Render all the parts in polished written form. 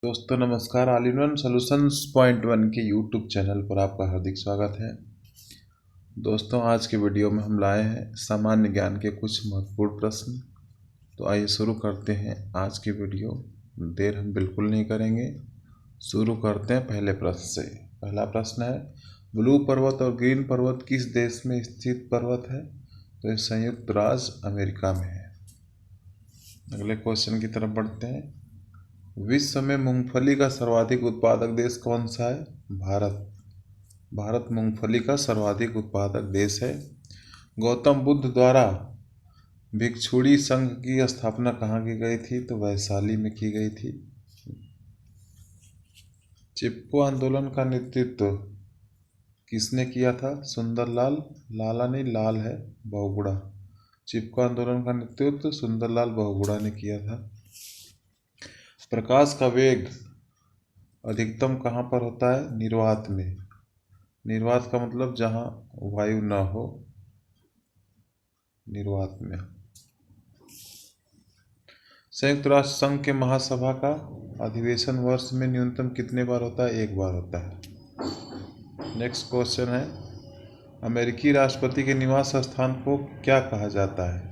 दोस्तों नमस्कार। All in one solutions point one के यूट्यूब चैनल पर आपका हार्दिक स्वागत है। दोस्तों आज के वीडियो में हम लाए हैं सामान्य ज्ञान के कुछ महत्वपूर्ण प्रश्न। तो आइए शुरू करते हैं आज की वीडियो। देर हम बिल्कुल नहीं करेंगे, शुरू करते हैं पहले प्रश्न से। पहला प्रश्न है, ब्लू पर्वत और ग्रीन पर्वत किस देश में स्थित पर्वत है? तो ये संयुक्त राज्य अमेरिका में है। अगले क्वेश्चन की तरफ बढ़ते हैं। विश्व में मूंगफली का सर्वाधिक उत्पादक देश कौन सा है? भारत। भारत मूंगफली का सर्वाधिक उत्पादक देश है। गौतम बुद्ध द्वारा भिक्षुणी संघ की स्थापना कहाँ की गई थी? तो वैशाली में की गई थी। चिपको आंदोलन का नेतृत्व किसने किया था? सुंदरलाल, लाला नहीं लाल है, बहुगुणा। चिपको आंदोलन का नेतृत्व सुंदरलाल बहुगुणा ने किया था। प्रकाश का वेग अधिकतम कहाँ पर होता है? निर्वात में। निर्वात का मतलब जहाँ वायु न हो, निर्वात में। संयुक्त राष्ट्र संघ के महासभा का अधिवेशन वर्ष में न्यूनतम कितने बार होता है? एक बार होता है। नेक्स्ट क्वेश्चन है, अमेरिकी राष्ट्रपति के निवास स्थान को क्या कहा जाता है?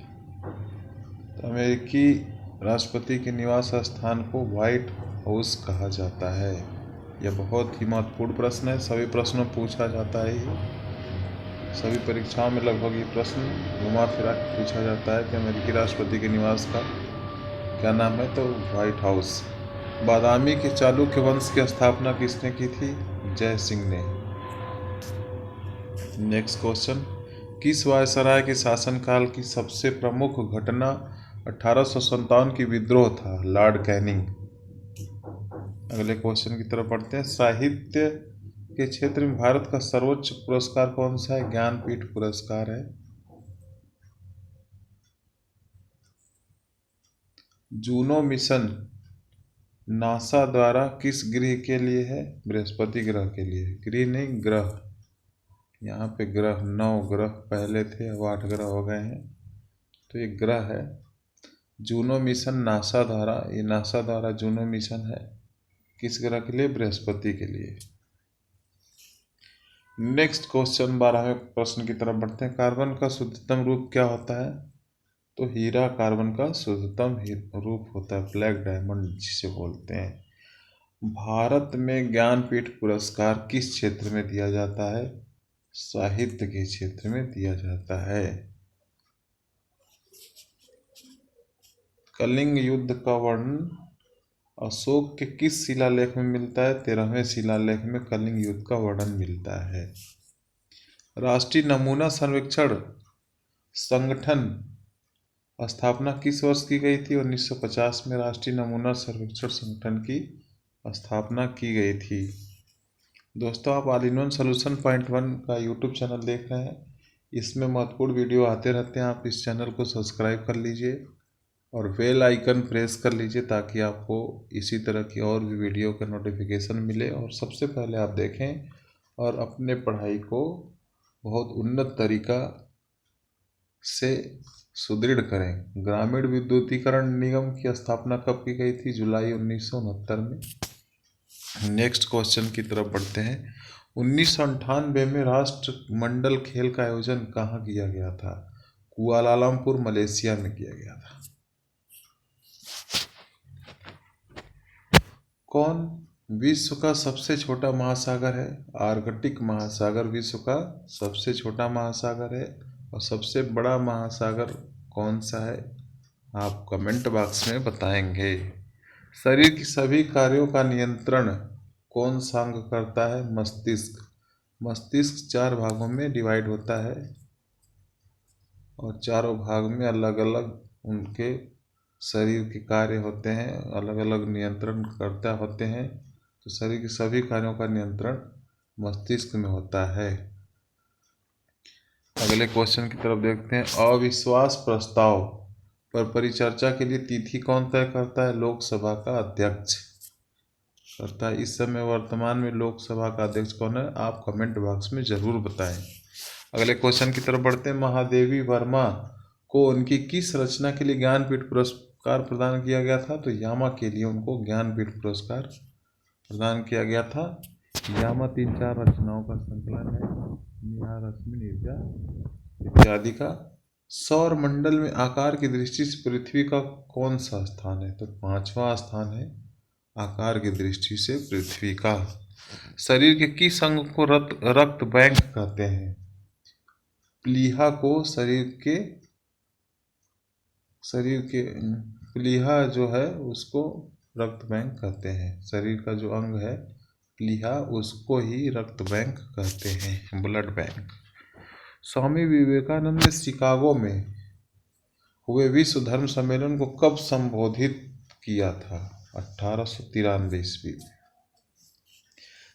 तो अमेरिकी राष्ट्रपति के निवास स्थान को व्हाइट हाउस कहा जाता है। यह बहुत ही महत्वपूर्ण प्रश्न है, सभी प्रश्नों में पूछा जाता है। सभी परीक्षाओं में लगभग ये प्रश्न घुमा फिरा के पूछा जाता है कि अमेरिकी राष्ट्रपति के निवास का क्या नाम है? तो व्हाइट हाउस। बादामी के चालुक्य वंश की स्थापना किसने की थी? जय सिंह ने। नेक्स्ट क्वेश्चन, किस वायसराय के शासनकाल की सबसे प्रमुख घटना 1857 की विद्रोह था? Lord Canning. अगले क्वेश्चन की तरफ बढ़ते हैं। साहित्य के क्षेत्र में भारत का सर्वोच्च पुरस्कार कौन सा है? ज्ञानपीठ पुरस्कार है। जूनो मिशन नासा द्वारा किस ग्रह के लिए है? बृहस्पति ग्रह के लिए। ग्रह नहीं, ग्रह। यहाँ पे ग्रह 9 ग्रह पहले थे, अब 8 ग्रह हो गए हैं, तो ये ग्रह है। जूनो मिशन नासा द्वारा, ये नासा द्वारा जूनो मिशन है किस ग्रह के लिए? बृहस्पति के लिए। नेक्स्ट क्वेश्चन 12वें प्रश्न की तरफ बढ़ते हैं। कार्बन का शुद्धतम रूप क्या होता है? तो हीरा कार्बन का शुद्धतम रूप होता है, ब्लैक डायमंड जिसे बोलते हैं। भारत में ज्ञानपीठ पुरस्कार किस क्षेत्र में दिया जाता है? साहित्य के क्षेत्र में दिया जाता है। कलिंग युद्ध का वर्णन अशोक के किस शिलालेख में मिलता है? 13वें शिलालेख में कलिंग युद्ध का वर्णन मिलता है। राष्ट्रीय नमूना सर्वेक्षण संगठन स्थापना किस वर्ष की गई थी? 1950 में राष्ट्रीय नमूना सर्वेक्षण संगठन की स्थापना की गई थी। दोस्तों आप all in one solution point one का यूट्यूब चैनल देख रहे हैं, इसमें महत्वपूर्ण वीडियो आते रहते हैं। आप इस चैनल को सब्सक्राइब कर लीजिए और बेल आइकन प्रेस कर लीजिए ताकि आपको इसी तरह की और भी वीडियो का नोटिफिकेशन मिले और सबसे पहले आप देखें और अपने पढ़ाई को बहुत उन्नत तरीका से सुदृढ़ करें। ग्रामीण विद्युतीकरण निगम की स्थापना कब की गई थी? जुलाई 1969 में। नेक्स्ट क्वेश्चन की तरफ बढ़ते हैं। 1998 में राष्ट्रमंडल खेल का आयोजन कहाँ किया गया था? कुआलालंपुर मलेशिया में किया गया था। कौन विश्व का सबसे छोटा महासागर है? आर्कटिक महासागर विश्व का सबसे छोटा महासागर है। और सबसे बड़ा महासागर कौन सा है? आप कमेंट बॉक्स में बताएंगे। शरीर की सभी कार्यों का नियंत्रण कौन सा अंग करता है? मस्तिष्क। मस्तिष्क 4 भागों में डिवाइड होता है और चारों भाग में अलग अलग उनके शरीर के कार्य होते हैं, अलग अलग नियंत्रण करता होते हैं। तो शरीर के सभी कार्यों का नियंत्रण मस्तिष्क में होता है। अगले क्वेश्चन की तरफ देखते हैं। अविश्वास प्रस्ताव पर परिचर्चा के लिए तिथि कौन तय करता है? लोकसभा का अध्यक्ष करता है। इस समय वर्तमान में लोकसभा का अध्यक्ष कौन है? आप कमेंट बॉक्स में जरूर बताएं। अगले क्वेश्चन की तरफ बढ़ते हैं। महादेवी वर्मा को उनकी किस रचना के लिए ज्ञानपीठ पुरस्कार पुरस्कार प्रदान किया गया था? तो यामा के लिए उनको ज्ञानपीठ पुरस्कार प्रदान किया गया था। यामा 3-4 रचनाओं का संकलन है। नेहा, रश्मि, नीरजा इत्यादि का। सौर मंडल में आकार की दृष्टि से पृथ्वी का कौन सा स्थान है? तो 5वां स्थान है आकार की दृष्टि से पृथ्वी का। शरीर के किस अंग को रक्त बैंक कहते हैं? प्लीहा को शरीर के प्लीहा जो है उसको रक्त बैंक कहते हैं। शरीर का जो अंग है प्लीहा, उसको ही रक्त बैंक कहते हैं, ब्लड बैंक। स्वामी विवेकानंद ने शिकागो में हुए विश्व धर्म सम्मेलन को कब संबोधित किया था? 1893 ईस्वी में।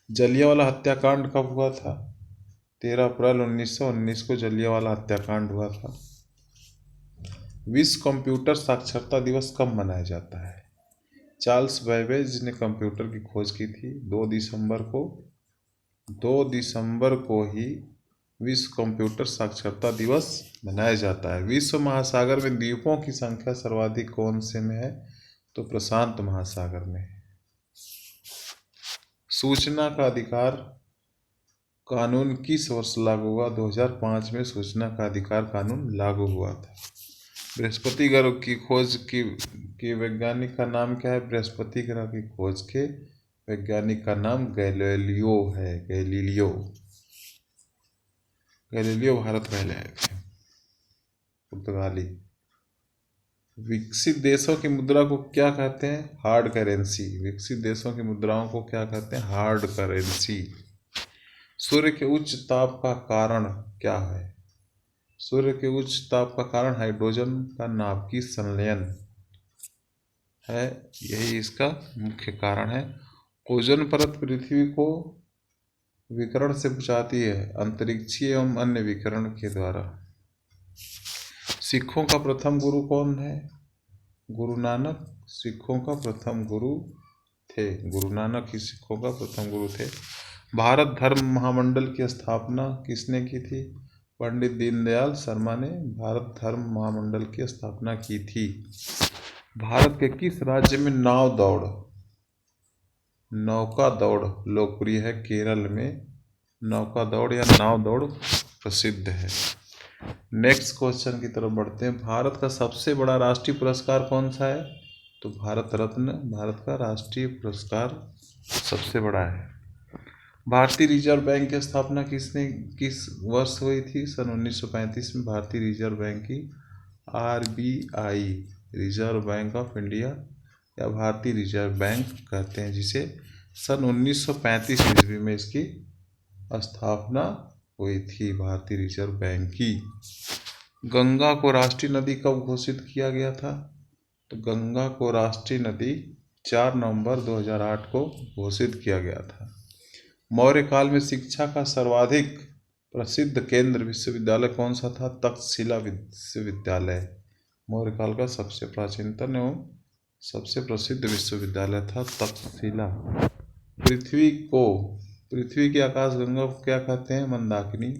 जलियांवाला हत्याकांड कब हुआ था? 13 अप्रैल 1919 को जलियांवाला हत्याकांड हुआ था। विश्व कंप्यूटर साक्षरता दिवस कब मनाया जाता है? चार्ल्स बेबेज ने कंप्यूटर की खोज की थी। 2 दिसंबर को ही विश्व कंप्यूटर साक्षरता दिवस मनाया जाता है। विश्व महासागर में द्वीपों की संख्या सर्वाधिक कौन से में है? तो प्रशांत महासागर में है। सूचना का अधिकार कानून किस वर्ष लागू हुआ? 2005 में सूचना का अधिकार कानून लागू हुआ था। बृहस्पति ग्रह की खोज की वैज्ञानिक का नाम क्या है? बृहस्पति ग्रह की खोज के वैज्ञानिक का नाम गैलीलियो है। गैलीलियो भारत पहले आए थे, पुर्तगाली। विकसित देशों की मुद्रा को क्या कहते हैं? Hard currency. विकसित देशों की मुद्राओं को क्या कहते हैं? Hard currency. सूर्य के उच्च ताप का कारण क्या है? सूर्य के उच्च ताप का कारण हाइड्रोजन का नाभिकीय संलयन है, यही इसका मुख्य कारण है। ओजोन परत पृथ्वी को विकिरण से बचाती है, अंतरिक्षीय एवं अन्य विकिरण के द्वारा। सिखों का प्रथम गुरु कौन है? गुरु नानक सिखों का प्रथम गुरु थे। गुरु नानक ही सिखों का प्रथम गुरु थे। भारत धर्म महामंडल की स्थापना किसने की थी? पंडित दीनदयाल शर्मा ने भारत धर्म महामंडल की स्थापना की थी। भारत के किस राज्य में नौका दौड़ लोकप्रिय है? केरल में नौका दौड़ या नाव दौड़ प्रसिद्ध है। नेक्स्ट क्वेश्चन की तरफ बढ़ते हैं। भारत का सबसे बड़ा राष्ट्रीय पुरस्कार कौन सा है? तो भारत रत्न भारत का राष्ट्रीय पुरस्कार सबसे बड़ा है। भारतीय रिजर्व बैंक की स्थापना किस वर्ष हुई थी? सन 1935 में भारतीय रिजर्व बैंक की RBI, reserve bank of India या भारतीय रिजर्व बैंक कहते हैं, जिसे सन 1935 ईस्वी में इसकी स्थापना हुई थी, भारतीय रिजर्व बैंक की। गंगा को राष्ट्रीय नदी कब घोषित किया गया था? तो गंगा को राष्ट्रीय नदी 4 नवंबर 2008 को घोषित किया गया था। मौर्य काल में शिक्षा का सर्वाधिक प्रसिद्ध केंद्र विश्वविद्यालय कौन सा था? तक्षशिला विश्वविद्यालय मौर्य काल का सबसे प्राचीनतम एवं सबसे प्रसिद्ध विश्वविद्यालय था तक्षशिला। पृथ्वी की आकाशगंगा को क्या कहते हैं? मंदाकिनी।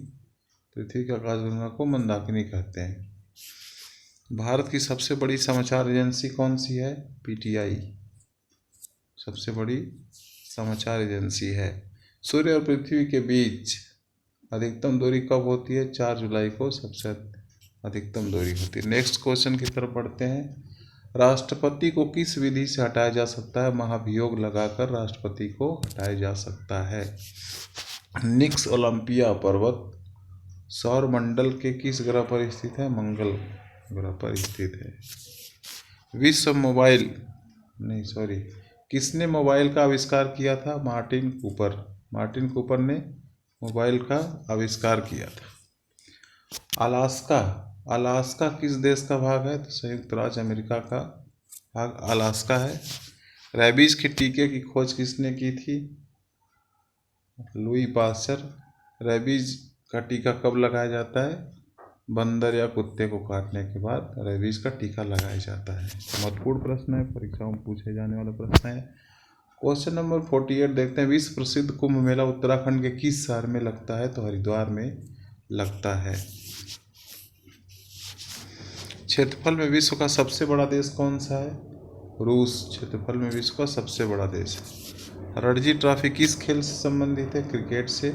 पृथ्वी की आकाशगंगा को मंदाकिनी कहते हैं। भारत की सबसे बड़ी समाचार एजेंसी कौन सी है? PTI सबसे बड़ी समाचार एजेंसी है। सूर्य और पृथ्वी के बीच अधिकतम दूरी कब होती है? 4 जुलाई को सबसे अधिकतम दूरी होती है। नेक्स्ट क्वेश्चन की तरफ बढ़ते हैं। राष्ट्रपति को किस विधि से हटाया जा सकता है? महाभियोग लगाकर राष्ट्रपति को हटाया जा सकता है। निक्स ओलंपिया पर्वत सौर मंडल के किस ग्रह पर स्थित है? मंगल ग्रह पर स्थित है। किसने मोबाइल का आविष्कार किया था? मार्टिन कूपर ने मोबाइल का आविष्कार किया था। अलास्का किस देश का भाग है? तो संयुक्त राज्य अमेरिका का भाग अलास्का है। रेबीज के टीके की खोज किसने की थी? Louis Pasteur. रेबीज का टीका कब लगाया जाता है? बंदर या कुत्ते को काटने के बाद रेबीज का टीका लगाया जाता है। महत्वपूर्ण प्रश्न है, परीक्षाओं में पूछे जाने वाला प्रश्न है। क्वेश्चन नंबर 48 देखते हैं। विश्व प्रसिद्ध कुंभ मेला उत्तराखंड के किस शहर में लगता है? तो हरिद्वार में लगता है। क्षेत्रफल में विश्व का सबसे बड़ा देश कौन सा है? रूस क्षेत्रफल में विश्व का सबसे बड़ा देश है। रणजी ट्रॉफी किस खेल से संबंधित है? क्रिकेट से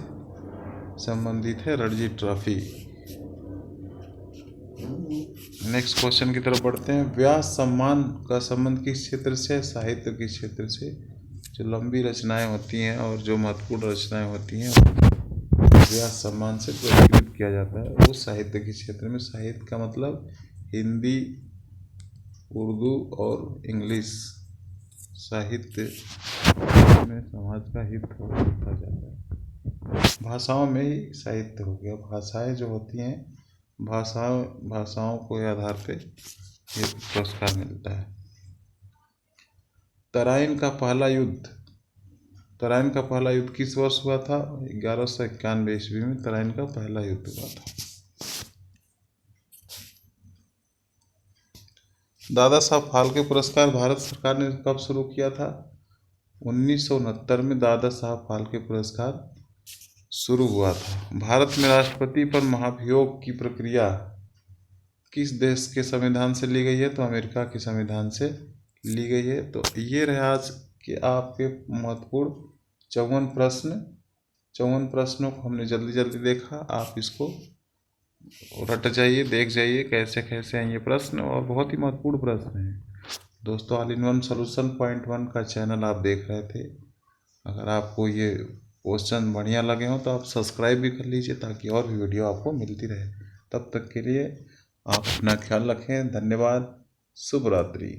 संबंधित है रणजी ट्रॉफी। नेक्स्ट क्वेश्चन की तरफ बढ़ते हैं। व्यास सम्मान का संबंध किस क्षेत्र से है? साहित्य के क्षेत्र से। जो लंबी रचनाएं होती हैं और जो महत्वपूर्ण रचनाएं होती हैं व्यास सम्मान से पुरस्कृत किया जाता है, वो साहित्य के क्षेत्र में। साहित्य का मतलब हिंदी, उर्दू और इंग्लिश। साहित्य में समाज का हित होता जाता है। भाषाओं में ही साहित्य हो गया। भाषाएं जो होती हैं, भाषाओं के आधार पे ये पुरस्कार मिलता है। तराइन का पहला युद्ध किस वर्ष हुआ था? 1191 ईस्वी में तराइन का पहला युद्ध हुआ था। दादा साहब फाल्के पुरस्कार भारत सरकार ने कब शुरू किया था? 1969 में दादा साहब फाल्के पुरस्कार शुरू हुआ था। भारत में राष्ट्रपति पर महाभियोग की प्रक्रिया किस देश के संविधान से ली गई है? तो अमेरिका के संविधान से ली गई है। तो ये रहे आज के आपके महत्वपूर्ण 54 प्रश्नों को हमने जल्दी देखा। आप इसको रट जाइए, देख जाइए कैसे कैसे हैं ये प्रश्न, और बहुत ही महत्वपूर्ण प्रश्न हैं दोस्तों। All in one solution point 1 का चैनल आप देख रहे थे। अगर आपको ये क्वेश्चन बढ़िया लगे हो तो आप सब्सक्राइब भी कर लीजिए ताकि और भी वीडियो आपको मिलती रहे। तब तक के लिए आप अपना ख्याल रखें। धन्यवाद। शुभ रात्रि।